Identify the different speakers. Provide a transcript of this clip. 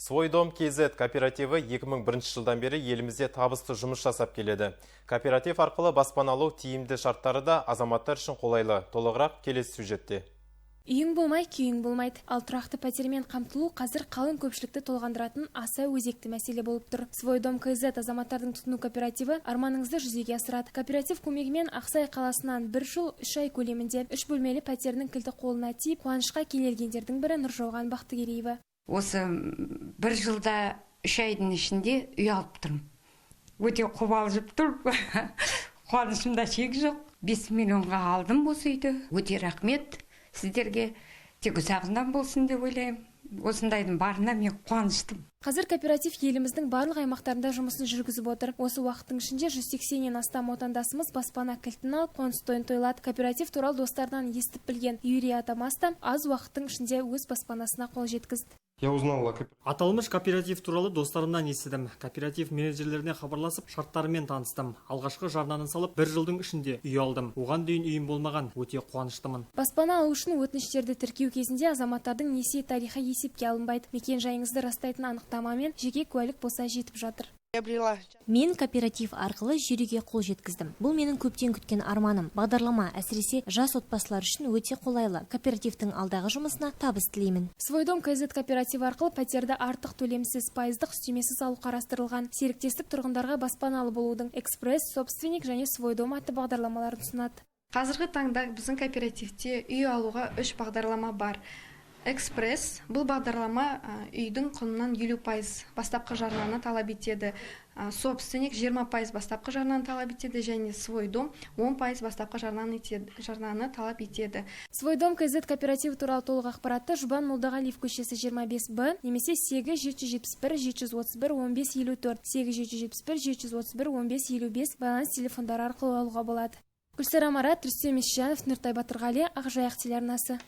Speaker 1: Свой дом КЗ кооперативі 2001 жылдан бері елімізде табысты жұмыс жасап келеді. Кооператив арқылы баспана алу тиімді шарттары да азаматтар үшін қолайлы. Толығырақ келесі сюжетте.
Speaker 2: Үйің болмай, күйің болмайды. Ал тұрақты пәтермен қамтылу қазір қалың көпшілікті толғандыратын аса өзекті мәселе болып тұр. Свой дом КЗ азаматтардың тұтыну кооперативі арманыңызды жүзеге асырады. Кооператив көмегімен Ақсай қаласынан 1 жыл 3 ай көлемінде 3 бөлмелі пәтерінің кілті қолына тиіп, қуанышқа кенелгендердің бірі Нұржауған Бақтыгереева.
Speaker 3: Осы 1 жылда 3 айдың ішінде үй алып тұрмын. Өте қобалжып тұр. Қуанышымда шек жоқ. 5 миллионға алдым осы үйді. Өте рахмет. Сіздерге тек ұзағынан болсын деп ойлаймын. Осындайдың барына мен қуаныштым.
Speaker 2: Қазір кооператив еліміздің барлық аймақтарында жұмысын жүргізіп отыр. Осы уақыттың ішінде 180-нен астам отандасымыз баспана кілтін алып, қоныс тойын тойлады. Кооператив туралы достарынан естіп білген Юрий Атамас та аз уақыттың ішінде өз баспанасына қол жеткізді.
Speaker 4: Аталмыш кооператив туралы достарымнан естідім. Кооператив менеджерлеріне хабарласып, шарттарымен таныстым. Алғашқы жарнаны салып, 1 жылдың ішінде үй алдым. Оған дейін үйім болмаған, өте қуаныштымын.
Speaker 2: Баспана алу үшін өтініштерді тіркеу кезінде азаматтардың несие тарихы есепке алынбайды. Мекен жайыңызды растайтын анықтамамен жеке куәлік болса жетіп жатыр.
Speaker 5: Мен кооператив арқылы жүйеге қол жеткіздім. Бұл менің көптен күткен арманым. Бағдарлама әсіресе жас отбасылар үшін өте қолайлы. Кооперативтің алдағы жұмысына табыс тілеймін.
Speaker 2: Свой дом КЗ кооперативі арқылы пәтерді артық төлемсіз, пайыздық үстемесіз алу қарастырылған. Серіктестік тұрғындарға баспаналы болудың экспресс, собственник және свой дом атты бағдарламаларын ұсынады.
Speaker 6: Қазіргі таңда біздің кооперативте үй алуға 3 бағдарлама бар. Экспресс бұл бағдарлама үйдің құнынан 50% бастапқы жарнаны талап етеді. Собственник 20% бастапқы жарнаны талап етеді және свой дом 10% бастапқы жарнаны талап етеді.
Speaker 2: Свой дом КЗ кооперативі туралы толық ақпаратты Жұбан Молдағалиев көшесі 25Б немесе 8-771-731-1554 8-771-731-1555 байланыс телефондары арқылы алуға болады. Гүлсара Марат, Рүстем Исжанов, Нұртай Батырғали, Ақжайық телеарнасы.